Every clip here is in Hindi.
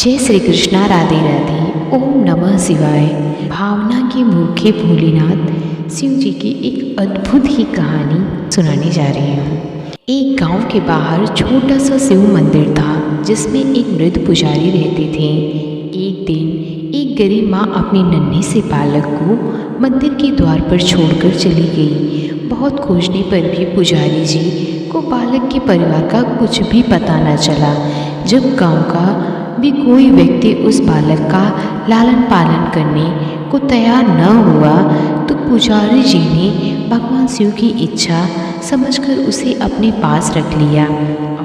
जय श्री कृष्णा। राधे राधे। ओम नमः शिवाय। भावना के मूर्खे भोलेनाथ शिव जी की एक अद्भुत ही कहानी सुनाने जा रही हूँ। एक गांव के बाहर छोटा सा शिव मंदिर था जिसमें एक वृद्ध पुजारी रहते थे। एक दिन एक गरीब माँ अपने नन्हे से बालक को मंदिर के द्वार पर छोड़कर चली गई। बहुत खोजने पर भी पुजारी जी को बालक के परिवार का कुछ भी पता न चला। जब गांव का भी कोई व्यक्ति उस बालक का लालन पालन करने को तैयार न हुआ तो पुजारी जी ने भगवान शिव की इच्छा समझकर उसे अपने पास रख लिया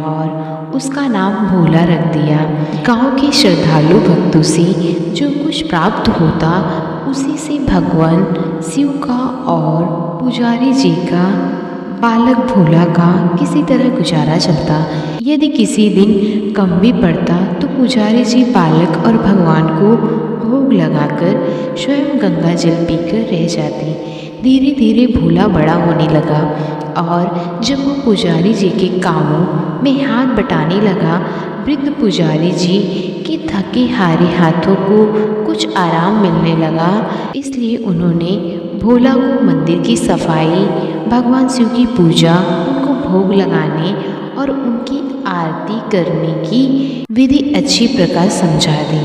और उसका नाम भोला रख दिया। गांव के श्रद्धालु भक्तों से जो कुछ प्राप्त होता उसी से भगवान शिव का और पुजारी जी का बालक भोला का किसी तरह गुजारा चलता। यदि किसी दिन कम भी पड़ता तो पुजारी जी बालक और भगवान को भोग लगाकर स्वयं गंगा जल पीकर रह जाते। धीरे धीरे भोला बड़ा होने लगा और जब वो पुजारी जी के कामों में हाथ बटाने लगा, वृद्ध पुजारी जी के थके हारे हाथों को कुछ आराम मिलने लगा। इसलिए उन्होंने भोला को मंदिर की सफाई, भगवान शिव की पूजा, उनको भोग लगाने और उनकी आरती करने की विधि अच्छी प्रकार समझा दी।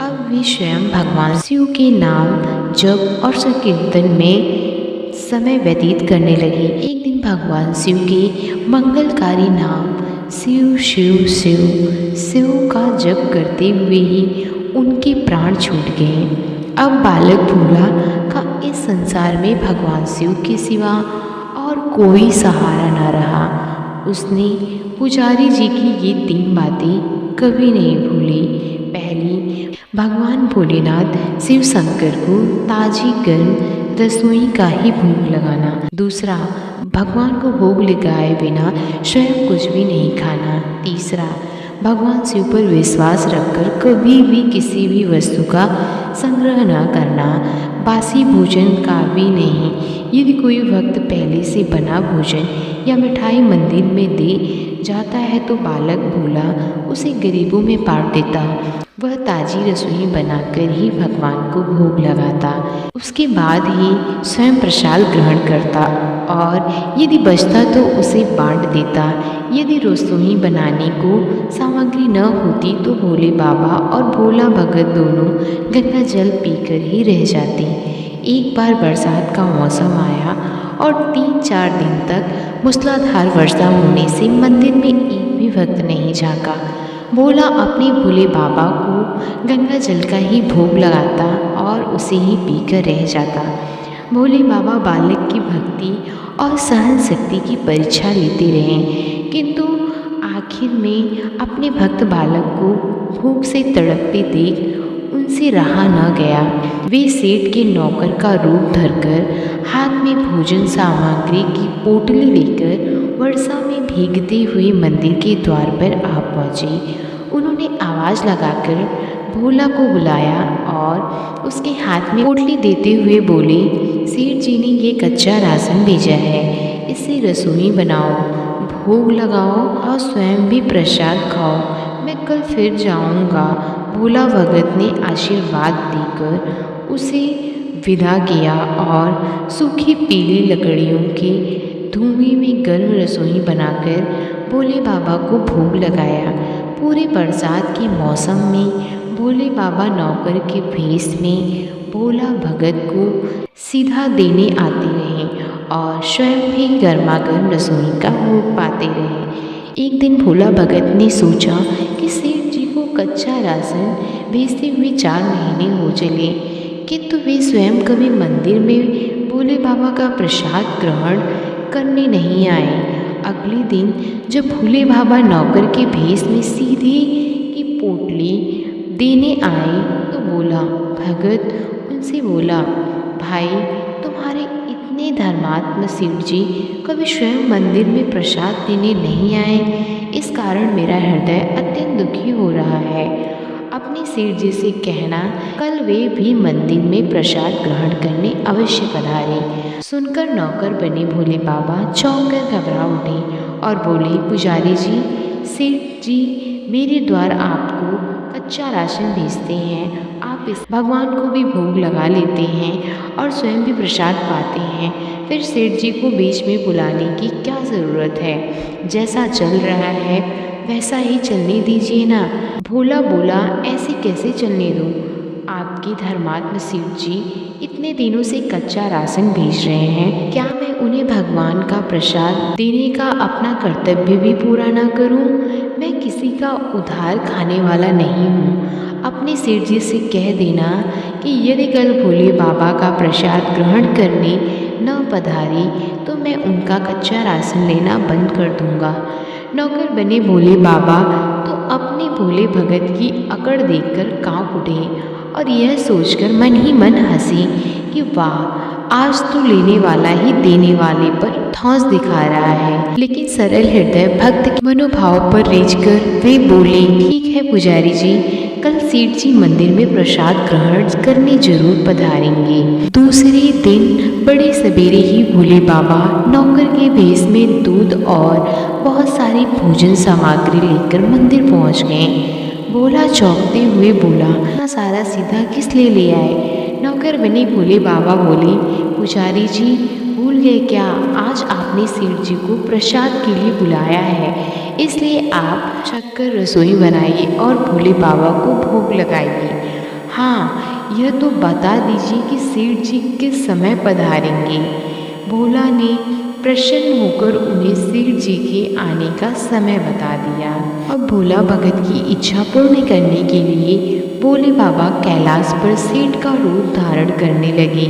अब वे स्वयं भगवान शिव के नाम जप और संकीर्तन में समय व्यतीत करने लगे। एक दिन भगवान शिव के मंगलकारी नाम शिव शिव शिव शिव का जप करते हुए ही उनके प्राण छूट गए। अब बालक भोला का इस संसार में भगवान शिव के सिवा और कोई सहारा न रहा। उसने पुजारी जी की ये 3 बातें कभी नहीं भूली। पहली, भगवान भोलेनाथ शिव शंकर को ताजी गर्म रसोई का ही भोग लगाना। दूसरा, भगवान को भोग लगाए बिना स्वयं कुछ भी नहीं खाना। तीसरा, भगवान शिव पर विश्वास रखकर कभी भी किसी भी वस्तु का संग्रह न करना, बासी भोजन का भी नहीं। यदि कोई भक्त पहले से बना भोजन या मिठाई मंदिर में दे जाता है तो बालक भोला उसे गरीबों में बांट देता। वह ताजी रसोई बनाकर ही भगवान को भोग लगाता। उसके बाद ही स्वयं प्रसाद ग्रहण करता और यदि बचता तो उसे बांट देता। यदि रसोई बनाने को सामग्री न होती तो भोले बाबा और भोला भगत दोनों गंगा जल पीकर ही रह जाते। एक बार बरसात का मौसम आया और 3-4 दिन तक मूसलाधार वर्षा होने से मंदिर में एक भी भक्त नहीं जागा। भोला अपने भोले बाबा को गंगा जल का ही भोग लगाता और उसे ही पीकर रह जाता। भोले बाबा बालक की भक्ति और सहन शक्ति की परीक्षा लेते रहे, किंतु आखिर में अपने भक्त बालक को भूख से तड़पते देख उनसे रहा न गया। वे सेठ के नौकर का रूप धरकर हाथ में भोजन सामग्री की पोटली लेकर वर्षा में भीगते हुए मंदिर के द्वार पर आ पहुँचे। उन्होंने आवाज़ लगाकर भोला को बुलाया और उसके हाथ में पोटली देते हुए बोले, सेठ जी ने ये कच्चा राशन भेजा है, इससे रसोई बनाओ, भोग लगाओ और स्वयं भी प्रसाद खाओ। मैं कल फिर जाऊंगा। भोला भगत ने आशीर्वाद देकर उसे विदा किया और सूखी पीली लकड़ियों के धुएं में गर्म रसोई बनाकर भोले बाबा को भोग लगाया। पूरे बरसात के मौसम में भोले बाबा नौकर के भेष में भोला भगत को सीधा देने आते रहे और स्वयं भी गर्मा गर्म रसोई का भोग पाते रहे। एक दिन भोला भगत ने सोचा कि सेठ जी को कच्चा राशन भेजते हुए 4 महीने हो चले, किंतु वे स्वयं कभी मंदिर में भोले बाबा का प्रसाद ग्रहण करने नहीं आए। अगले दिन जब भोले बाबा नौकर के भेष में सीधे की पोटली देने आए तो बोला, भगत उनसे बोला, भाई तुम्हारे इतने धर्मात्म शिव जी कभी स्वयं मंदिर में प्रसाद देने नहीं आए, इस कारण मेरा हृदय अत्यंत दुखी हो रहा है। अपने सेठ जी से कहना कल वे भी मंदिर में प्रसाद ग्रहण करने अवश्य पधारे। सुनकर नौकर बने भोले बाबा चौंक कर घबरा उठे और बोले, पुजारी जी, सेठ जी मेरे द्वार आपको कच्चा राशन भेजते हैं, आप इस भगवान को भी भोग लगा लेते हैं और स्वयं भी प्रसाद पाते हैं। फिर सेठ जी को बीच में बुलाने की क्या ज़रूरत है? जैसा चल रहा है वैसा ही चलने दीजिए ना। भोला बोला, ऐसे कैसे चलने दूँ? आपके धर्मात्म शिव जी इतने दिनों से कच्चा राशन भेज रहे हैं, क्या मैं उन्हें भगवान का प्रसाद देने का अपना कर्तव्य भी पूरा ना करूं? मैं किसी का उधार खाने वाला नहीं हूं। अपने सेठ जी से कह देना कि यदि कल भोले बाबा का प्रसाद ग्रहण करने न पधारे तो मैं उनका कच्चा राशन लेना बंद कर दूंगा। नौकर बने भोले बाबा तो अपने भोले भगत की अकड़ देखकर कांप उठे और यह सोचकर मन ही मन हंसे कि वाह, आज तो लेने वाला ही देने वाले पर ठौंस दिखा रहा है। लेकिन सरल हृदय भक्त के मनोभाव पर रेझकर वे बोले, ठीक है पुजारी जी, कल सेठ जी मंदिर में प्रसाद ग्रहण करने जरूर पधारेंगे। दूसरे दिन बड़े सवेरे ही भोले बाबा नौकर के भेष में दूध और बहुत सारी भोजन सामग्री लेकर मंदिर पहुंच गए। भोला चौंकते हुए बोला, इतना सारा सीधा किस ले आए? नौकर बने भोले बाबा बोले, पुजारी जी भूल गए क्या, आज आपने सेठ जी को प्रसाद के लिए बुलाया है, इसलिए आप शक्कर रसोई बनाइए और भोले बाबा को भोग लगाइए। हाँ, यह तो बता दीजिए कि सेठ जी किस समय पधारेंगे। भोला ने प्रसन्न होकर उन्हें सेठ जी के आने का समय बता दिया। अब भोला भगत की इच्छा पूर्ण करने के लिए भोले बाबा कैलाश पर सेठ का रूप धारण करने लगे।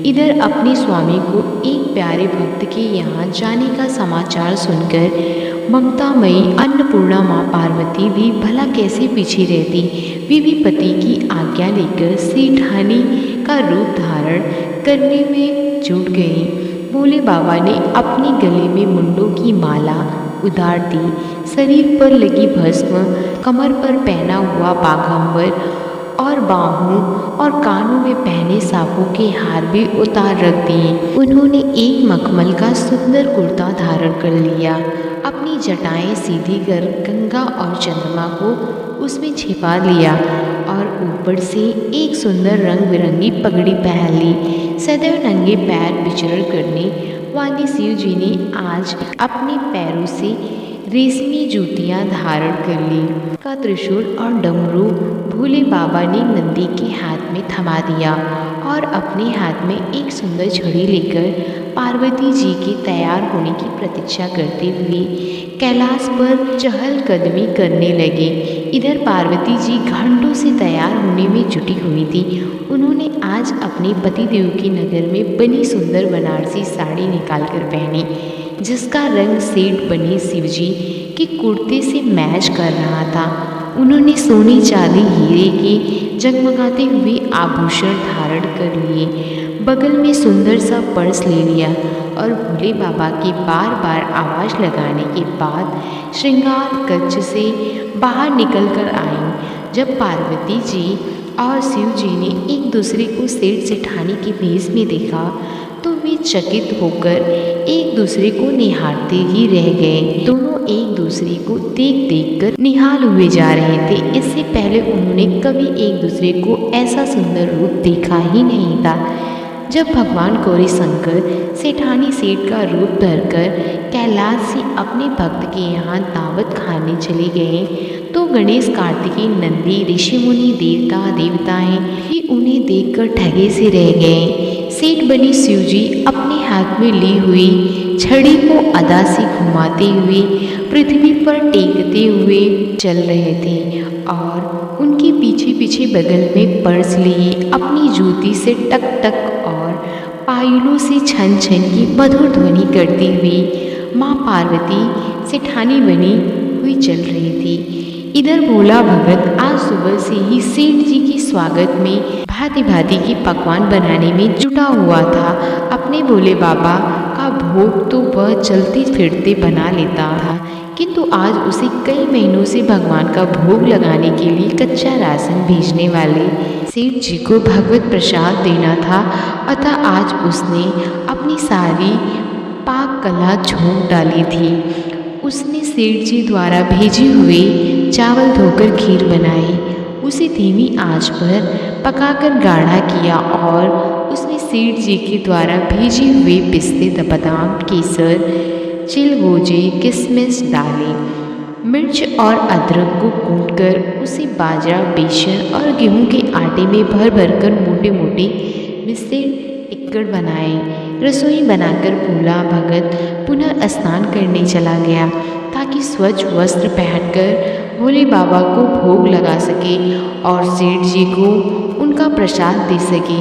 इधर अपने स्वामी को एक प्यारे भक्त के यहाँ जाने का समाचार सुनकर ममतामयी अन्नपूर्णा माँ पार्वती भी भला कैसे पीछे रहती। वे भी पति की आज्ञा लेकर सेठानी का रूप धारण करने में जुट गई। भोले बाबा ने अपने गले में मुंडों की माला उतार दी, शरीर पर लगी भस्म, कमर पर पहना हुआ बाघंबर और बाहों और कानों में पहने सांपों के हार भी उतार रख दिए। उन्होंने एक मखमल का सुंदर कुर्ता धारण कर लिया, अपनी जटाएं सीधी कर गंगा और चंद्रमा को उसमें छिपा लिया और ऊपर से एक सुंदर रंग बिरंगी पगड़ी पहन ली। सदैव नंगे पैर विचरण करने वाले शिव जी ने आज अपने पैरों से रेशमी जूतियां धारण कर ली। का त्रिशूल और डमरू भोले बाबा ने नंदी के हाथ में थमा दिया और अपने हाथ में एक सुंदर छड़ी लेकर पार्वती जी के तैयार होने की प्रतीक्षा करते हुए कैलाश पर चहलकदमी करने लगे। इधर पार्वती जी घंटों से तैयार होने में जुटी हुई थी। उन्होंने आज अपने पतिदेव के नगर में बनी सुंदर बनारसी साड़ी निकालकर पहनी, जिसका रंग सेठ बने शिवजी के कुर्ते से मैच कर रहा था। उन्होंने सोने चांदी हीरे के जगमगाते हुए आभूषण धारण कर लिए, बगल में सुंदर सा पर्स ले लिया और भोले बाबा की बार बार आवाज़ लगाने के बाद श्रृंगार कक्ष से बाहर निकल कर आई। जब पार्वती जी और शिव जी ने एक दूसरे को सेठ सेठानी के भेष में देखा तो वे चकित होकर एक दूसरे को निहारते ही रह गए। दोनों एक दूसरे को देख देख कर निहाल हुए जा रहे थे। इससे पहले उन्होंने कभी एक दूसरे को ऐसा सुंदर रूप देखा ही नहीं था। जब भगवान गौरी शंकर सेठानी सेठ का रूप धरकर कैलाश से अपने भक्त के यहाँ दावत खाने चले गए तो गणेश, कार्तिकेय, नंदी, ऋषि मुनि, देवता देवताएं भी उन्हें देखकर ठगे से रह गए। सेठ बने शिवजी अपने हाथ में ली हुई छड़ी को अदा से घुमाते हुए पृथ्वी पर टेकते हुए चल रहे थे और उनके पीछे पीछे बगल में पर्स लिए अपनी जूती से टक टक और पायलों से छन छन की मधुर ध्वनि करती हुई माँ पार्वती सेठानी बनी हुई चल रही थी। इधर भोला भगत आज सुबह से ही सेठ जी के स्वागत में भांति भांति के पकवान बनाने में जुटा हुआ था। अपने भोले बाबा का भोग तो वह चलते फिरते बना लेता था, किंतु आज उसे कई महीनों से भगवान का भोग लगाने के लिए कच्चा राशन भेजने वाले सेठ जी को भगवत प्रसाद देना था। अतः आज उसने अपनी सारी पाक कला झोंक डाली थी। उसने सेठ जी द्वारा भेजे हुए चावल धोकर खीर बनाई उसे धीमी आंच पर पकाकर गाढ़ा किया और उसमें सेठ जी के द्वारा भेजे हुए पिस्ते, बादाम, केसर, चिलगोजे, किशमिश डाले। मिर्च और अदरक को कूटकर उसे बाजरा, बेसन और गेहूं के आटे में भर भर कर मोटे मोटे मिस्से टिक्कड़ बनाए। रसोई बनाकर भोला भगत पुनः स्नान करने चला गया ताकि स्वच्छ वस्त्र पहनकर भोले बाबा को भोग लगा सके और सेठ जी को उनका प्रसाद दे सके।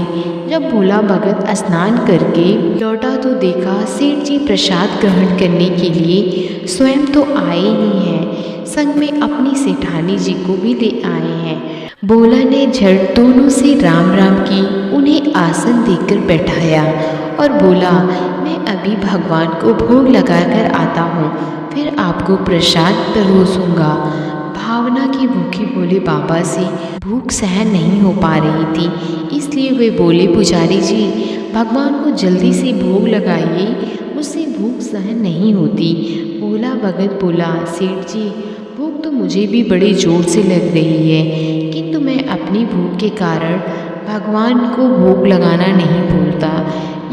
जब भोला भगत स्नान करके लौटा तो देखा सेठ जी प्रसाद ग्रहण करने के लिए स्वयं तो आए ही हैं, संग में अपनी सेठानी जी को भी ले आए हैं। भोला ने झट दोनों से राम राम की, उन्हें आसन देकर बैठाया और बोला, मैं अभी भगवान को भोग लगाकर आता हूँ, फिर आपको प्रसाद परोसूंगा। भावना की भूखी भोले बाबा से भूख सहन नहीं हो पा रही थी, इसलिए वे बोले, पुजारी जी भगवान को जल्दी से भोग लगाइए, मुझसे भूख सहन नहीं होती। भोला भगत बोला, सेठ जी भूख तो मुझे भी बड़ी जोर से लग रही है, किंतु मैं अपनी भूख के कारण भगवान को भोग लगाना नहीं भूलता।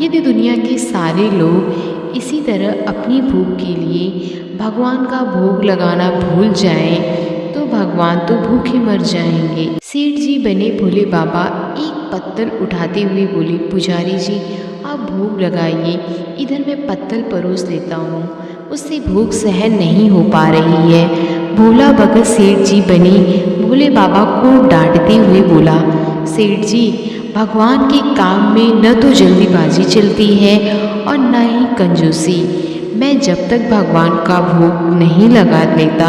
यदि दुनिया के सारे लोग इसी तरह अपनी भूख के लिए भगवान का भोग लगाना भूल जाएं, तो भगवान तो भूखे मर जाएंगे। सेठ जी बने भोले बाबा एक पत्तल उठाते हुए बोले, पुजारी जी आप भोग लगाइए, इधर मैं पत्तल परोस देता हूँ, उससे भूख सहन नहीं हो पा रही है। भोला भगत सेठ जी बने भोले बाबा को डांटते हुए बोला, सेठ जी भगवान के काम में न तो जल्दीबाजी चलती है और न ही कंजूसी। मैं जब तक भगवान का भोग नहीं लगा लेता,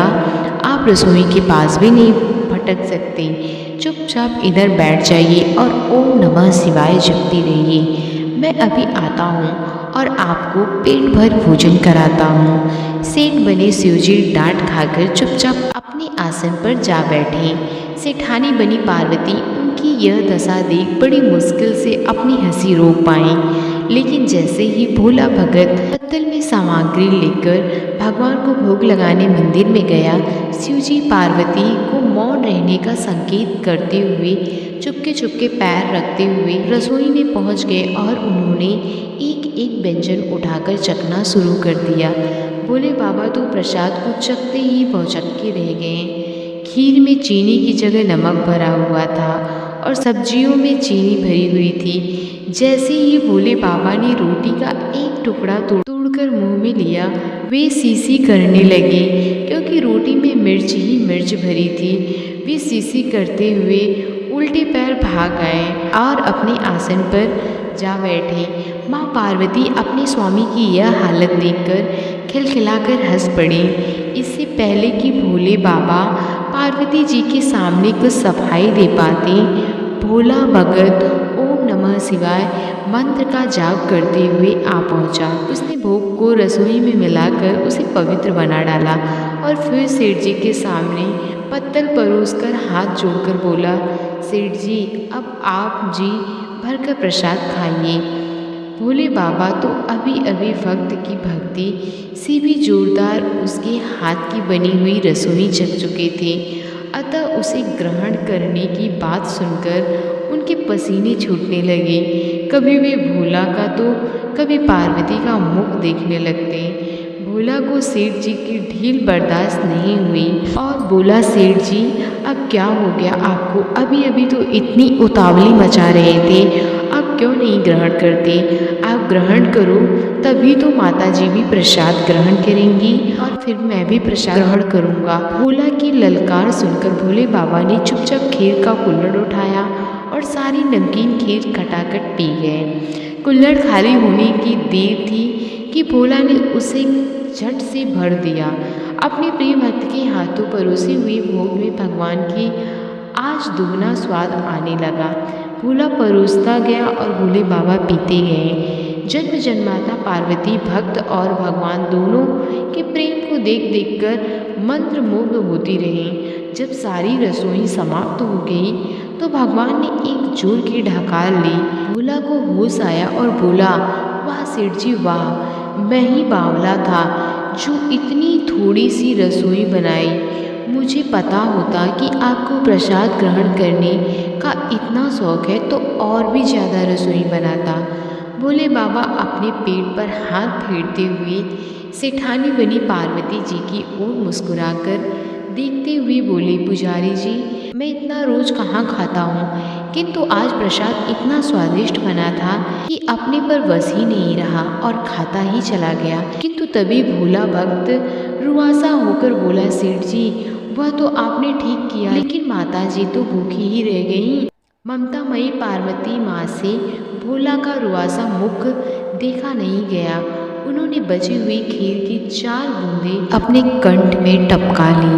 आप रसोई के पास भी नहीं भटक सकते। चुपचाप इधर बैठ जाइए और ओम नमः शिवाय जपती रहिए। मैं अभी आता हूँ और आपको पेट भर भोजन कराता हूँ। सेठ बने शिवजी डांट खाकर चुपचाप अपने आसन पर जा बैठे। सेठानी बनी पार्वती उनकी यह दशा देख बड़ी मुश्किल से अपनी हंसी रोक पाई, लेकिन जैसे ही भोला भगत पत्तल में सामग्री लेकर भगवान को भोग लगाने मंदिर में गया, शिवजी पार्वती को मौन रहने का संकेत करते हुए चुपके चुपके पैर रखते हुए रसोई में पहुंच गए और उन्होंने एक एक व्यंजन उठाकर चखना शुरू कर दिया। भोले बाबा तो प्रसाद को चखते ही भौचक्के रह गए। खीर में चीनी की जगह नमक भरा हुआ था और सब्जियों में चीनी भरी हुई थी। जैसे ही भोले बाबा ने रोटी का एक टुकड़ा तोड़कर मुंह में लिया, वे सीसी करने लगे, क्योंकि रोटी में मिर्च ही मिर्च भरी थी। वे सीसी करते हुए उल्टे पैर भाग आए और अपने आसन पर जा बैठे। माँ पार्वती अपने स्वामी की यह हालत देखकर खिलखिलाकर हंस पड़ी। इससे पहले कि भोले बाबा पार्वती जी के सामने कुछ सफाई दे पाते, भोला भगत ओम नमः शिवाय मंत्र का जाप करते हुए आ पहुंचा। उसने भोग को रसोई में मिलाकर उसे पवित्र बना डाला और फिर सेठ जी के सामने पत्तल परोसकर हाथ जोड़कर बोला, सेठ जी अब आप जी भरकर प्रसाद खाइए। भोले बाबा तो अभी अभी भक्त की भक्ति से भी जोरदार उसके हाथ की बनी हुई रसोई चख चुके थे, अतः उसे ग्रहण करने की बात सुनकर उनके पसीने छूटने लगे। कभी वे भोला का तो कभी पार्वती का मुख देखने लगते। भोला को सेठ जी की ढील बर्दाश्त नहीं हुई और बोला, सेठ जी अब क्या हो गया आपको? अभी अभी तो इतनी उतावली मचा रहे थे, अब क्यों नहीं ग्रहण करते? आप ग्रहण करो, तभी तो माता जी भी प्रसाद ग्रहण करेंगी और फिर मैं भी प्रसाद ग्रहण करूँगा। भोला की ललकार सुनकर भोले बाबा ने चुपचाप खीर का कुल्हड़ उठाया और सारी नमकीन खीर खटाखट पी गए। कुल्हड़ खाली होने की देर थी कि भोला ने उसे झट से भर दिया। अपने प्रिय भक्त के हाथों परोसे हुए भोग में भगवान की आज दुगना स्वाद आने लगा। भोला परोसता गया और भोले बाबा पीते गए। जन्म जन्माता पार्वती भक्त और भगवान दोनों के प्रेम को देख देख कर मंत्रमुग्ध होती रही। जब सारी रसोई समाप्त हो गई तो भगवान ने एक जोर की ढकार ली। भोला को होश आया और बोला, वाह सेठ जी वाह, मैं ही बावला था जो इतनी थोड़ी सी रसोई बनाई। मुझे पता होता कि आपको प्रसाद ग्रहण करने का इतना शौक है तो और भी ज़्यादा रसोई बनाता। भोले बाबा अपने पेट पर हाथ फेरते हुए सेठानी बनी पार्वती जी की ओर मुस्कुराकर देखते हुए बोले, पुजारी जी, मैं इतना रोज कहाँ खाता हूँ, किंतु आज प्रसाद इतना स्वादिष्ट बना था कि अपने पर बस ही नहीं रहा और खाता ही चला गया। किंतु तभी भोला भक्त रुआसा होकर बोला, सेठ जी, वह तो आपने ठीक किया, लेकिन माता जी तो भूखी ही रह गईं। ममतामयी पार्वती माँ से भोला का रुआसा मुख देखा नहीं गया। उन्होंने बची हुई खीर की 4 बूंदें अपने कंठ में टपका ली।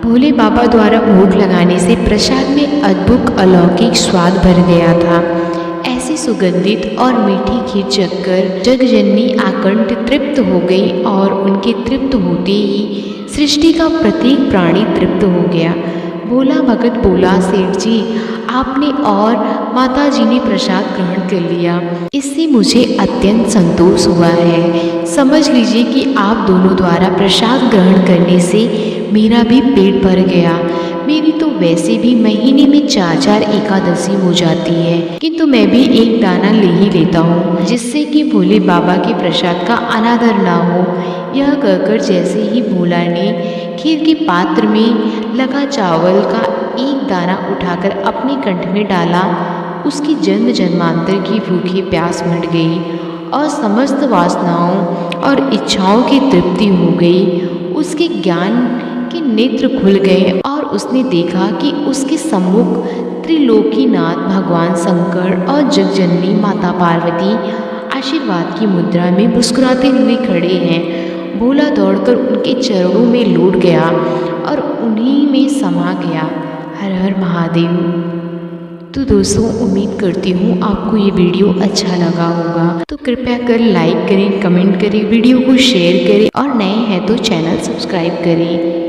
भोले बाबा द्वारा भोग लगाने से प्रसाद में अद्भुत अलौकिक स्वाद भर गया था। ऐसी सुगंधित और मीठी खीर चखकर जगजननी आकंठ तृप्त हो गई और उनके तृप्त होते ही सृष्टि का प्रत्येक प्राणी तृप्त हो गया। भोला भगत बोला, सेठ जी, आपने और माता जी ने प्रसाद ग्रहण कर लिया, इससे मुझे अत्यंत संतोष हुआ है। समझ लीजिए कि आप दोनों द्वारा प्रसाद ग्रहण करने से मेरा भी पेट भर गया। मेरी तो वैसे भी महीने में 4 एकादशी हो जाती है, किंतु मैं भी एक दाना ले ही लेता हूँ, जिससे कि भोले बाबा के प्रसाद का अनादर ना हो। यह कहकर जैसे ही भोला ने खीर के पात्र में लगा चावल का एक दाना उठाकर अपने कंठ में डाला, उसकी जन्म जन्मांतर की भूखी प्यास मिट गई और समस्त वासनाओं और इच्छाओं की तृप्ति हो गई। उसके ज्ञान के नेत्र खुल गए और उसने देखा कि उसके सम्मुख त्रिलोकीनाथ भगवान शंकर और जगजननी माता पार्वती आशीर्वाद की मुद्रा में मुस्कुराते हुए खड़े हैं। भोला दौड़कर उनके चरणों में लौट गया और उन्हीं में समा गया। हर हर महादेव। तो दोस्तों, उम्मीद करती हूँ आपको ये वीडियो अच्छा लगा होगा, तो कृपया कर लाइक करें, कमेंट करें, वीडियो को शेयर करें और नए हैं तो चैनल सब्सक्राइब करें।